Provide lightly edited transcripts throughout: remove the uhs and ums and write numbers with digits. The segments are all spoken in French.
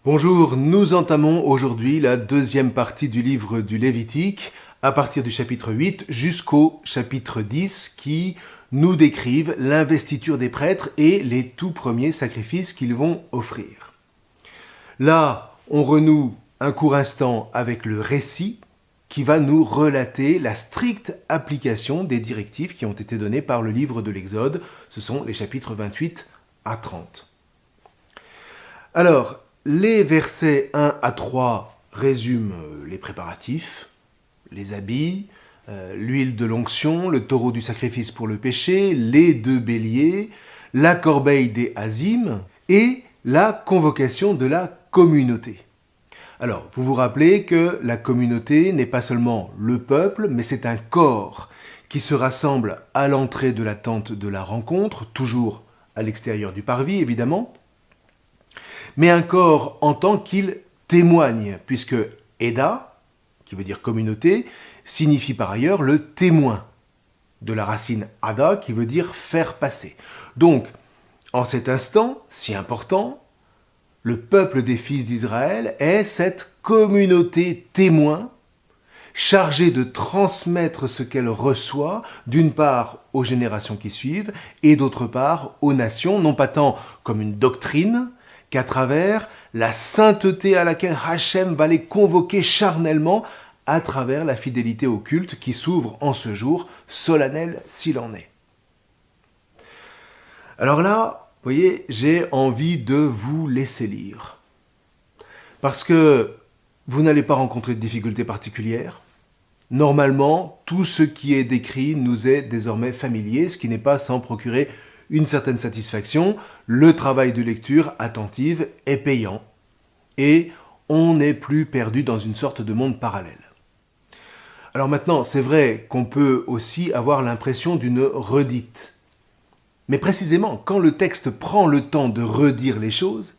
Bonjour, nous entamons aujourd'hui la deuxième partie du livre du Lévitique, à partir du chapitre 8 jusqu'au chapitre 10, qui nous décrivent l'investiture des prêtres et les tout premiers sacrifices qu'ils vont offrir. Là, on renoue un court instant avec le récit qui va nous relater la stricte application des directives qui ont été données par le livre de l'Exode. Ce sont les chapitres 28 à 30. Alors, les versets 1 à 3 résument les préparatifs, les habits, l'huile de l'onction, le taureau du sacrifice pour le péché, les 2 béliers, la corbeille des azim et la convocation de la communauté. Alors, vous vous rappelez que la communauté n'est pas seulement le peuple, mais c'est un corps qui se rassemble à l'entrée de la tente de la rencontre, toujours à l'extérieur du parvis évidemment, mais un corps en tant qu'il témoigne, puisque Eda, qui veut dire communauté, signifie par ailleurs le témoin, de la racine Ada, qui veut dire faire passer. Donc, en cet instant si important, le peuple des fils d'Israël est cette communauté témoin, chargée de transmettre ce qu'elle reçoit, d'une part aux générations qui suivent, et d'autre part aux nations, non pas tant comme une doctrine, qu'à travers la sainteté à laquelle Hachem va les convoquer charnellement à travers la fidélité au culte qui s'ouvre en ce jour, solennel s'il en est. Alors là, vous voyez, j'ai envie de vous laisser lire. Parce que vous n'allez pas rencontrer de difficultés particulières. Normalement, tout ce qui est décrit nous est désormais familier, ce qui n'est pas sans procurer une certaine satisfaction. Le travail de lecture attentive est payant et on n'est plus perdu dans une sorte de monde parallèle. Alors maintenant, c'est vrai qu'on peut aussi avoir l'impression d'une redite. Mais précisément, quand le texte prend le temps de redire les choses,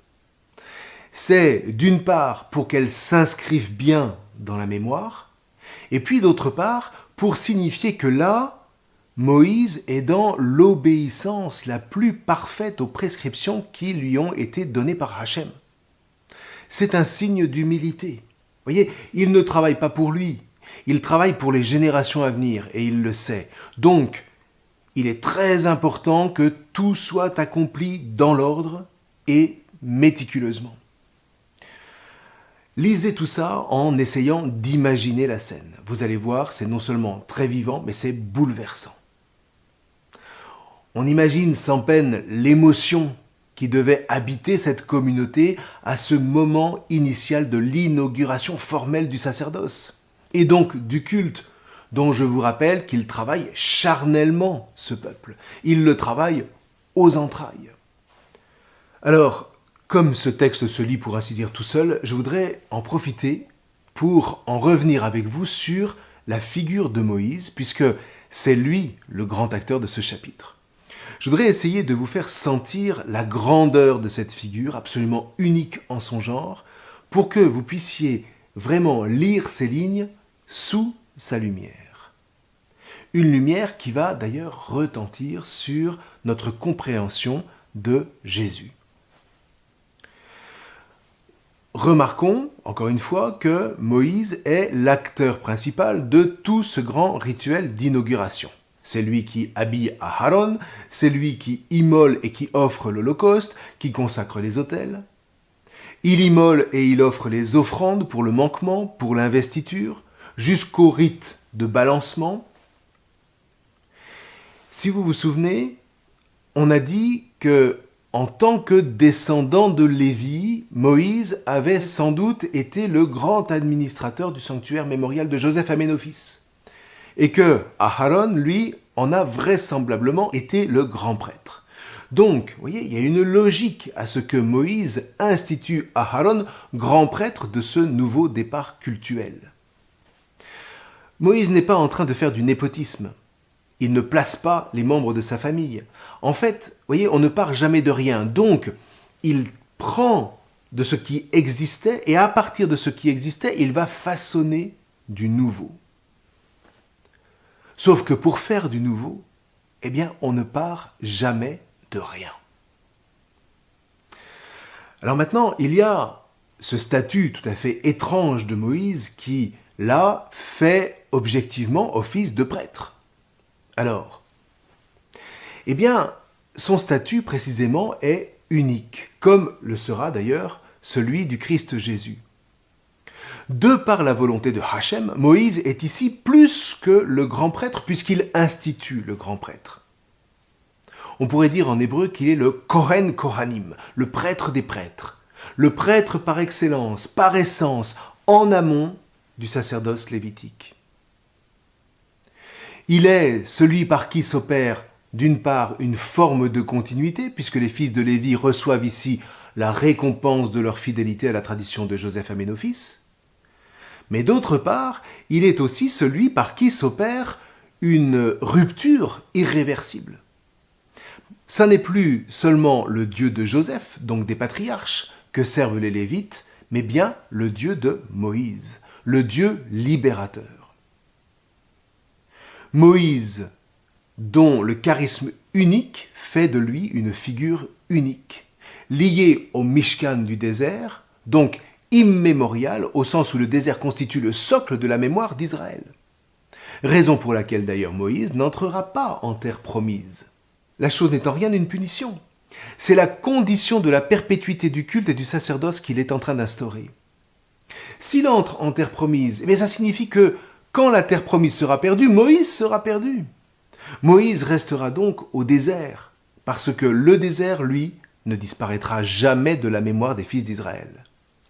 c'est d'une part pour qu'elles s'inscrivent bien dans la mémoire, et puis d'autre part pour signifier que là, Moïse est dans l'obéissance la plus parfaite aux prescriptions qui lui ont été données par Hachem. C'est un signe d'humilité. Vous voyez, il ne travaille pas pour lui, il travaille pour les générations à venir, et il le sait. Donc, il est très important que tout soit accompli dans l'ordre et méticuleusement. Lisez tout ça en essayant d'imaginer la scène. Vous allez voir, c'est non seulement très vivant, mais c'est bouleversant. On imagine sans peine l'émotion qui devait habiter cette communauté à ce moment initial de l'inauguration formelle du sacerdoce, et donc du culte, dont je vous rappelle qu'il travaille charnellement, ce peuple. Il le travaille aux entrailles. Alors, comme ce texte se lit pour ainsi dire tout seul, je voudrais en profiter pour en revenir avec vous sur la figure de Moïse, puisque c'est lui le grand acteur de ce chapitre. Je voudrais essayer de vous faire sentir la grandeur de cette figure, absolument unique en son genre, pour que vous puissiez vraiment lire ces lignes sous sa lumière. Une lumière qui va d'ailleurs retentir sur notre compréhension de Jésus. Remarquons, encore une fois, que Moïse est l'acteur principal de tout ce grand rituel d'inauguration. C'est lui qui habille Aharon, c'est lui qui immole et qui offre l'Holocauste, qui consacre les autels. Il immole et il offre les offrandes pour le manquement, pour l'investiture, jusqu'au rite de balancement. Si vous vous souvenez, on a dit que, en tant que descendant de Lévi, Moïse avait sans doute été le grand administrateur du sanctuaire mémorial de Joseph Aménophis, et que Aharon, lui, en a vraisemblablement été le grand prêtre. Donc, vous voyez, il y a une logique à ce que Moïse institue Aharon grand prêtre de ce nouveau départ cultuel. Moïse n'est pas en train de faire du népotisme. Il ne place pas les membres de sa famille. En fait, vous voyez, on ne part jamais de rien. Donc, il prend de ce qui existait et à partir de ce qui existait, il va façonner du nouveau. Sauf que pour faire du nouveau, eh bien, on ne part jamais de rien. Alors maintenant, il y a ce statut tout à fait étrange de Moïse qui, là, fait objectivement office de prêtre. Alors, eh bien, son statut précisément est unique, comme le sera d'ailleurs celui du Christ Jésus. De par la volonté de Hachem, Moïse est ici plus que le grand prêtre puisqu'il institue le grand prêtre. On pourrait dire en hébreu qu'il est le Kohen Kohanim, le prêtre des prêtres, le prêtre par excellence, par essence, en amont du sacerdoce lévitique. Il est celui par qui s'opère d'une part une forme de continuité, puisque les fils de Lévi reçoivent ici la récompense de leur fidélité à la tradition de Joseph Aménophis, mais d'autre part, il est aussi celui par qui s'opère une rupture irréversible. Ça n'est plus seulement le Dieu de Joseph, donc des patriarches, que servent les Lévites, mais bien le Dieu de Moïse, le Dieu libérateur. Moïse, dont le charisme unique fait de lui une figure unique, liée au Mishkan du désert, donc immémorial au sens où le désert constitue le socle de la mémoire d'Israël. Raison pour laquelle d'ailleurs Moïse n'entrera pas en terre promise. La chose n'est en rien une punition. C'est la condition de la perpétuité du culte et du sacerdoce qu'il est en train d'instaurer. S'il entre en terre promise, eh bien ça signifie que quand la terre promise sera perdue, Moïse sera perdu. Moïse restera donc au désert, parce que le désert, lui, ne disparaîtra jamais de la mémoire des fils d'Israël.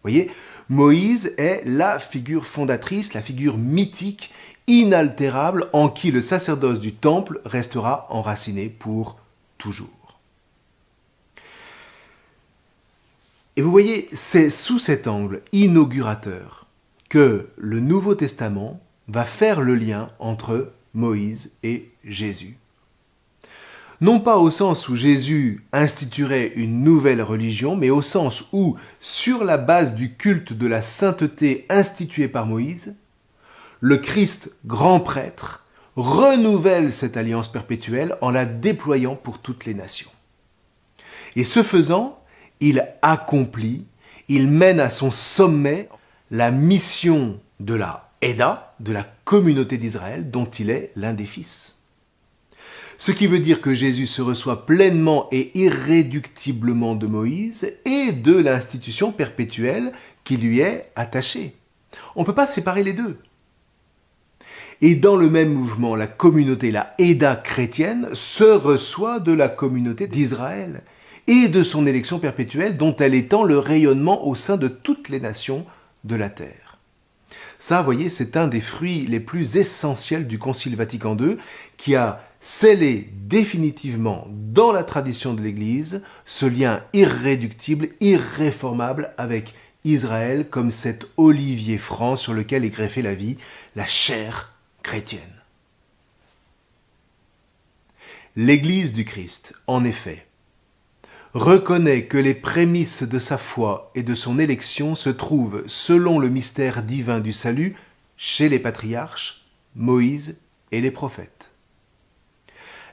Vous voyez, Moïse est la figure fondatrice, la figure mythique, inaltérable, en qui le sacerdoce du temple restera enraciné pour toujours. Et vous voyez, c'est sous cet angle inaugurateur que le Nouveau Testament va faire le lien entre Moïse et Jésus. Non pas au sens où Jésus instituerait une nouvelle religion, mais au sens où, sur la base du culte de la sainteté institué par Moïse, le Christ grand prêtre renouvelle cette alliance perpétuelle en la déployant pour toutes les nations. Et ce faisant, il accomplit, il mène à son sommet la mission de la Héda, de la communauté d'Israël, dont il est l'un des fils. Ce qui veut dire que Jésus se reçoit pleinement et irréductiblement de Moïse et de l'institution perpétuelle qui lui est attachée. On ne peut pas séparer les deux. Et dans le même mouvement, la communauté, la Héda chrétienne, se reçoit de la communauté d'Israël et de son élection perpétuelle dont elle étend le rayonnement au sein de toutes les nations de la terre. Ça, vous voyez, c'est un des fruits les plus essentiels du Concile Vatican II qui a scellé définitivement dans la tradition de l'Église ce lien irréductible, irréformable avec Israël comme cet olivier franc sur lequel est greffée la vie, la chair chrétienne. L'Église du Christ, en effet, reconnaît que les prémices de sa foi et de son élection se trouvent, selon le mystère divin du salut, chez les patriarches, Moïse et les prophètes.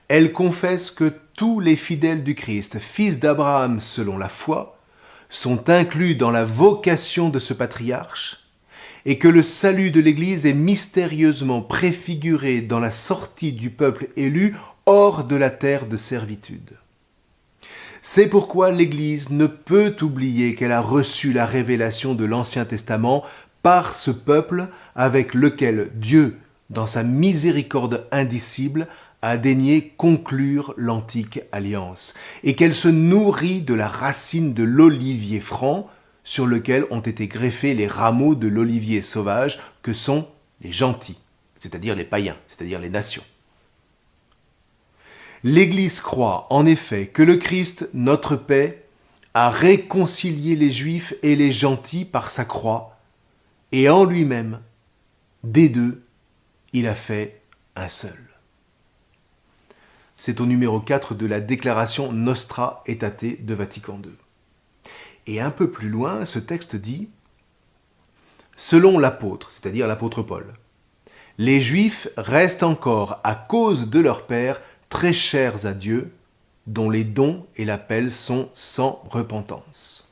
Elle confesse que tous les fidèles du Christ, fils d'Abraham selon la foi, sont inclus dans la vocation de ce patriarche et que le salut de l'Église est mystérieusement préfiguré dans la sortie du peuple élu hors de la terre de servitude. C'est pourquoi l'Église ne peut oublier qu'elle a reçu la révélation de l'Ancien Testament par ce peuple avec lequel Dieu, dans sa miséricorde indicible, a daigné conclure l'antique alliance, et qu'elle se nourrit de la racine de l'olivier franc sur lequel ont été greffés les rameaux de l'olivier sauvage que sont les gentils, c'est-à-dire les païens, c'est-à-dire les nations. L'Église croit en effet que le Christ, notre paix, a réconcilié les Juifs et les gentils par sa croix, et en lui-même, des deux, il a fait un seul. C'est au numéro 4 de la déclaration Nostra Aetate de Vatican II. Et un peu plus loin, ce texte dit « Selon l'apôtre, c'est-à-dire l'apôtre Paul, les Juifs restent encore, à cause de leur Père, très chers à Dieu, dont les dons et l'appel sont sans repentance.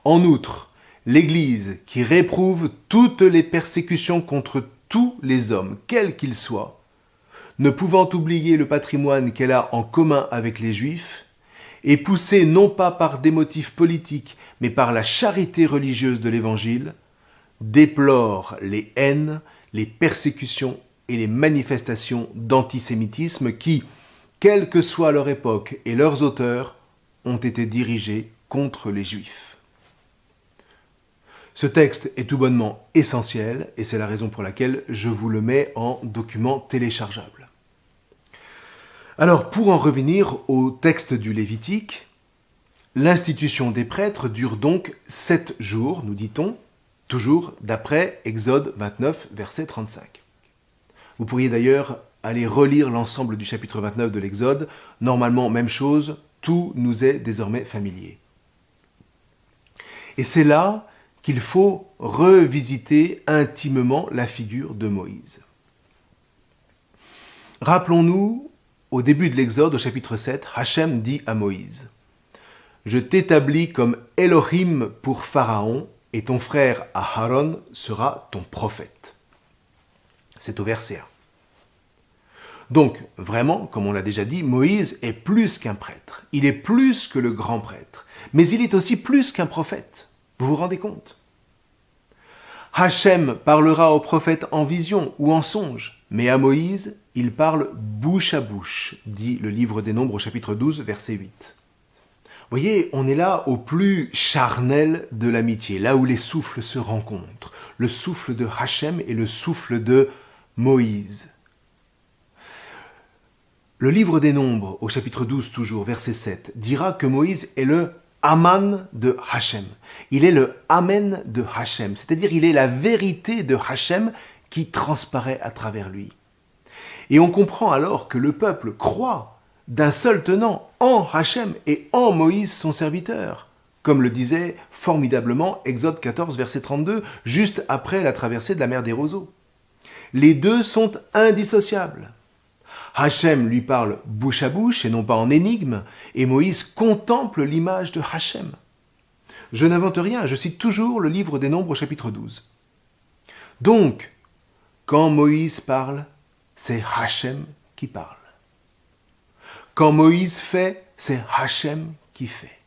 En outre, l'Église qui réprouve toutes les persécutions contre tous les hommes, quels qu'ils soient, ne pouvant oublier le patrimoine qu'elle a en commun avec les Juifs, et poussée non pas par des motifs politiques, mais par la charité religieuse de l'Évangile, déplore les haines, les persécutions et les manifestations d'antisémitisme qui, quelle que soit leur époque et leurs auteurs, ont été dirigés contre les Juifs. Ce texte est tout bonnement essentiel et c'est la raison pour laquelle je vous le mets en document téléchargeable. Alors, pour en revenir au texte du Lévitique, l'institution des prêtres dure donc 7 jours, nous dit-on, toujours d'après Exode 29, verset 35. Vous pourriez d'ailleurs aller relire l'ensemble du chapitre 29 de l'Exode. Normalement, même chose, tout nous est désormais familier. Et c'est là qu'il faut revisiter intimement la figure de Moïse. Rappelons-nous, au début de l'Exode, au chapitre 7, Hachem dit à Moïse « Je t'établis comme Elohim pour Pharaon, et ton frère Aharon sera ton prophète. » C'est au verset 1. Donc, vraiment, comme on l'a déjà dit, Moïse est plus qu'un prêtre. Il est plus que le grand prêtre. Mais il est aussi plus qu'un prophète. Vous vous rendez compte ? Hachem parlera au prophète en vision ou en songe, mais à Moïse, il parle bouche à bouche, dit le livre des Nombres au chapitre 12, verset 8. Vous voyez, on est là au plus charnel de l'amitié, là où les souffles se rencontrent. Le souffle de Hachem et le souffle de Moïse. Le livre des Nombres, au chapitre 12 toujours, verset 7, dira que Moïse est le Aman de Hachem. Il est le Amen de Hachem, c'est-à-dire il est la vérité de Hachem qui transparaît à travers lui. Et on comprend alors que le peuple croit d'un seul tenant en Hachem et en Moïse son serviteur, comme le disait formidablement Exode 14, verset 32, juste après la traversée de la mer des Roseaux. Les deux sont indissociables. Hachem lui parle bouche à bouche et non pas en énigme, et Moïse contemple l'image de Hachem. Je n'invente rien, je cite toujours le livre des Nombres au chapitre 12. Donc, quand Moïse parle, c'est Hachem qui parle. Quand Moïse fait, c'est Hachem qui fait.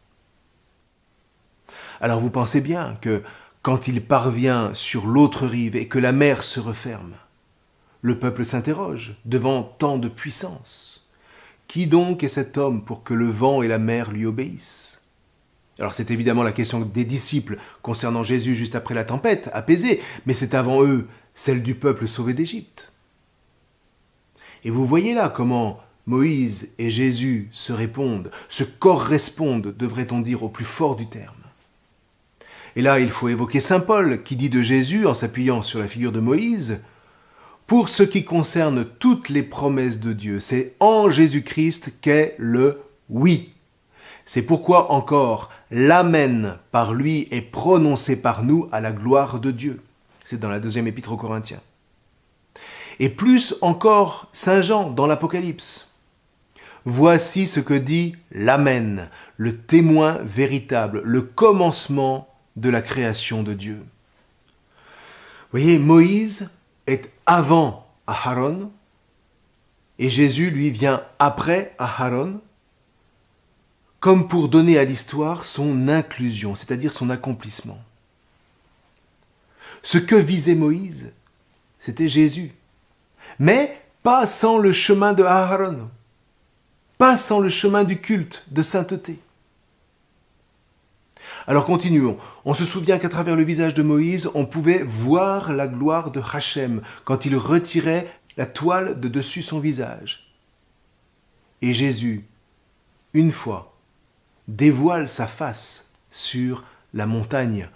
Alors vous pensez bien que quand il parvient sur l'autre rive et que la mer se referme, le peuple s'interroge devant tant de puissance. Qui donc est cet homme pour que le vent et la mer lui obéissent ? Alors c'est évidemment la question des disciples concernant Jésus juste après la tempête, apaisée, mais c'est avant eux celle du peuple sauvé d'Égypte. Et vous voyez là comment Moïse et Jésus se répondent, se correspondent, devrait-on dire, au plus fort du terme. Et là, il faut évoquer saint Paul, qui dit de Jésus, en s'appuyant sur la figure de Moïse, « Pour ce qui concerne toutes les promesses de Dieu, c'est en Jésus-Christ qu'est le oui. C'est pourquoi encore l'Amen par lui est prononcé par nous à la gloire de Dieu. » C'est dans la 2e épître aux Corinthiens. Et plus encore saint Jean dans l'Apocalypse. « Voici ce que dit l'Amen, le témoin véritable, le commencement de la création de Dieu. » Vous voyez, Moïse est avant Aharon, et Jésus, lui, vient après Aharon, comme pour donner à l'histoire son inclusion, c'est-à-dire son accomplissement. Ce que visait Moïse, c'était Jésus, mais pas sans le chemin de Aharon, pas sans le chemin du culte de sainteté. Alors continuons. On se souvient qu'à travers le visage de Moïse, on pouvait voir la gloire de Hachem quand il retirait la toile de dessus son visage. Et Jésus, une fois, dévoile sa face sur la montagne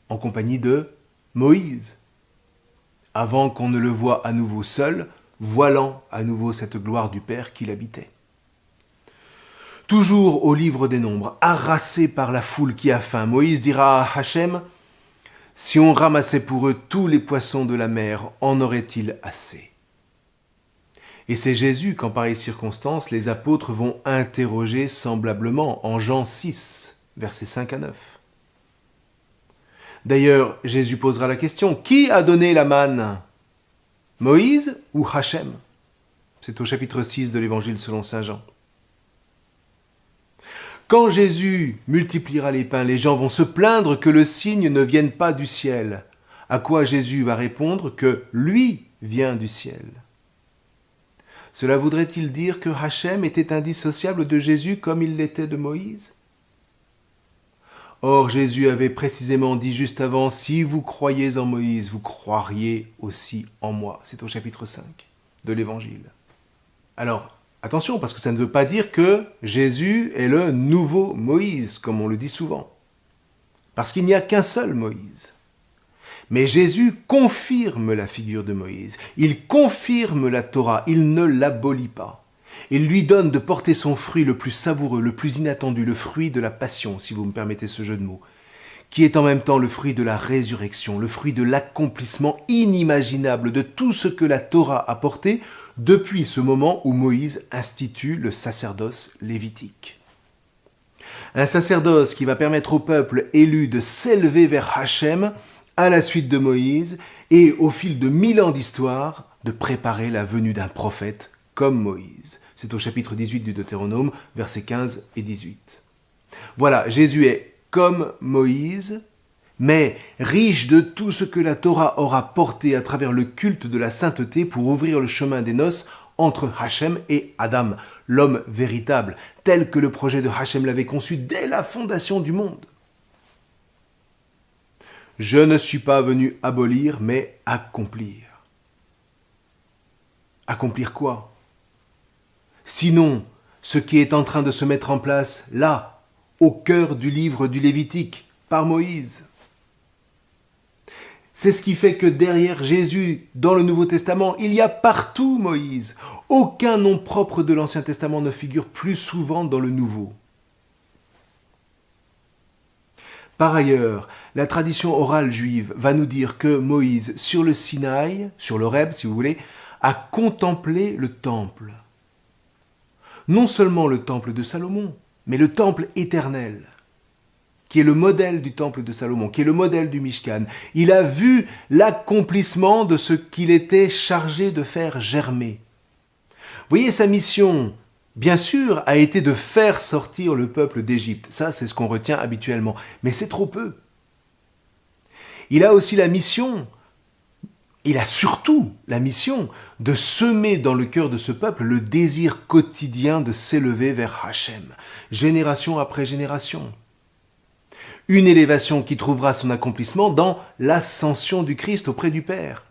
en compagnie de Moïse, avant qu'on ne le voie à nouveau seul, voilant à nouveau cette gloire du Père qu'il habitait. Toujours au livre des Nombres, harassé par la foule qui a faim, Moïse dira à Hachem, « Si on ramassait pour eux tous les poissons de la mer, en aurait-il assez ?» Et c'est Jésus qu'en pareille circonstance, les apôtres vont interroger semblablement en Jean 6, versets 5 à 9. D'ailleurs, Jésus posera la question, qui a donné la manne? Moïse ou Hachem? C'est au chapitre 6 de l'Évangile selon saint Jean. Quand Jésus multipliera les pains, les gens vont se plaindre que le signe ne vienne pas du ciel. À quoi Jésus va répondre que lui vient du ciel. Cela voudrait-il dire que Hachem était indissociable de Jésus comme il l'était de Moïse? Or, Jésus avait précisément dit juste avant, « Si vous croyez en Moïse, vous croiriez aussi en moi. » C'est au chapitre 5 de l'Évangile. Alors, attention, parce que ça ne veut pas dire que Jésus est le nouveau Moïse, comme on le dit souvent. Parce qu'il n'y a qu'un seul Moïse. Mais Jésus confirme la figure de Moïse. Il confirme la Torah, il ne l'abolit pas. Il lui donne de porter son fruit le plus savoureux, le plus inattendu, le fruit de la passion, si vous me permettez ce jeu de mots, qui est en même temps le fruit de la résurrection, le fruit de l'accomplissement inimaginable de tout ce que la Torah a porté depuis ce moment où Moïse institue le sacerdoce lévitique. Un sacerdoce qui va permettre au peuple élu de s'élever vers Hachem à la suite de Moïse et au fil de 1000 ans d'histoire de préparer la venue d'un prophète comme Moïse. C'est au chapitre 18 du Deutéronome, versets 15 et 18. Voilà, Jésus est comme Moïse, mais riche de tout ce que la Torah aura porté à travers le culte de la sainteté pour ouvrir le chemin des noces entre Hachem et Adam, l'homme véritable, tel que le projet de Hachem l'avait conçu dès la fondation du monde. Je ne suis pas venu abolir, mais accomplir. Accomplir quoi? Sinon, ce qui est en train de se mettre en place là, au cœur du livre du Lévitique, par Moïse. C'est ce qui fait que derrière Jésus, dans le Nouveau Testament, il y a partout Moïse. Aucun nom propre de l'Ancien Testament ne figure plus souvent dans le Nouveau. Par ailleurs, la tradition orale juive va nous dire que Moïse, sur le Sinaï, sur l'Horeb si vous voulez, a contemplé le temple. Non seulement le temple de Salomon, mais le temple éternel, qui est le modèle du temple de Salomon, qui est le modèle du Mishkan. Il a vu l'accomplissement de ce qu'il était chargé de faire germer. Vous voyez, sa mission, bien sûr, a été de faire sortir le peuple d'Égypte. Ça, c'est ce qu'on retient habituellement. Mais c'est trop peu. Il a aussi la mission, il a surtout la mission de semer dans le cœur de ce peuple le désir quotidien de s'élever vers Hachem, génération après génération. Une élévation qui trouvera son accomplissement dans l'ascension du Christ auprès du Père.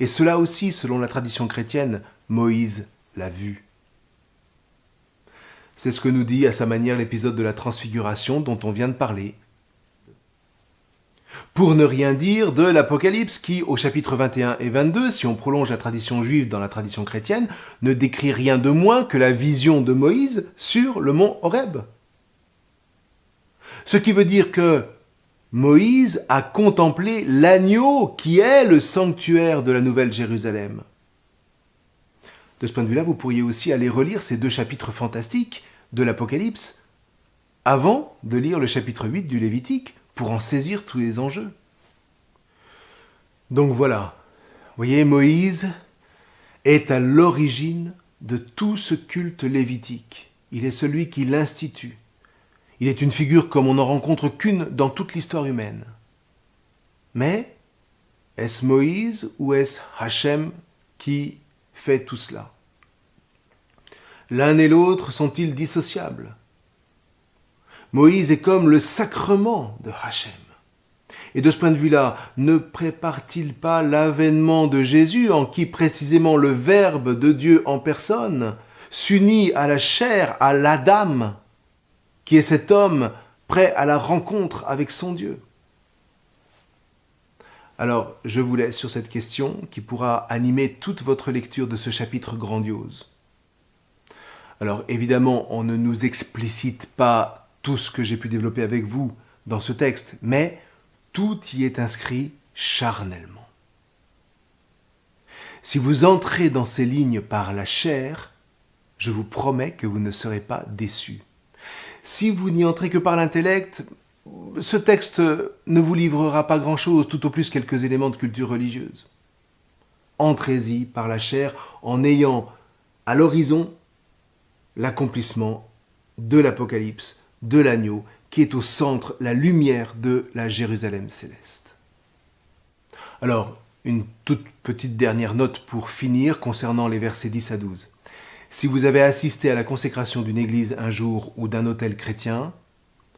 Et cela aussi, selon la tradition chrétienne, Moïse l'a vu. C'est ce que nous dit à sa manière l'épisode de la Transfiguration dont on vient de parler. Pour ne rien dire de l'Apocalypse qui, au chapitre 21 et 22, si on prolonge la tradition juive dans la tradition chrétienne, ne décrit rien de moins que la vision de Moïse sur le mont Horeb. Ce qui veut dire que Moïse a contemplé l'agneau qui est le sanctuaire de la Nouvelle Jérusalem. De ce point de vue-là, vous pourriez aussi aller relire ces 2 chapitres fantastiques de l'Apocalypse avant de lire le chapitre 8 du Lévitique pour en saisir tous les enjeux. Donc voilà, vous voyez, Moïse est à l'origine de tout ce culte lévitique. Il est celui qui l'institue. Il est une figure comme on n'en rencontre qu'une dans toute l'histoire humaine. Mais est-ce Moïse ou est-ce Hachem qui fait tout cela? L'un et l'autre sont-ils dissociables? Moïse est comme le sacrement de Hachem. Et de ce point de vue-là, ne prépare-t-il pas l'avènement de Jésus en qui précisément le Verbe de Dieu en personne s'unit à la chair, à l'Adam, qui est cet homme prêt à la rencontre avec son Dieu? Alors, je vous laisse sur cette question qui pourra animer toute votre lecture de ce chapitre grandiose. Alors, évidemment, on ne nous explicite pas tout ce que j'ai pu développer avec vous dans ce texte, mais tout y est inscrit charnellement. Si vous entrez dans ces lignes par la chair, je vous promets que vous ne serez pas déçus. Si vous n'y entrez que par l'intellect, Ce texte ne vous livrera pas grand-chose, tout au plus quelques éléments de culture religieuse. Entrez-y par la chair en ayant à l'horizon l'accomplissement de l'Apocalypse, de l'agneau, qui est au centre, la lumière de la Jérusalem céleste. Alors, une toute petite dernière note pour finir concernant les versets 10 à 12. Si vous avez assisté à la consécration d'une église un jour ou d'un autel chrétien,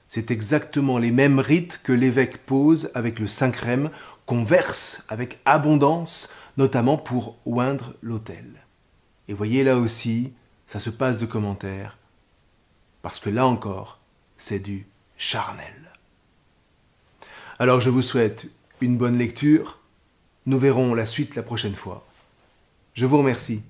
c'est exactement les mêmes rites que l'évêque pose avec le Saint-Crème qu'on verse avec abondance, notamment pour oindre l'autel. Et voyez là aussi, ça se passe de commentaires, parce que là encore, c'est du charnel. Alors je vous souhaite une bonne lecture. Nous verrons la suite la prochaine fois. Je vous remercie.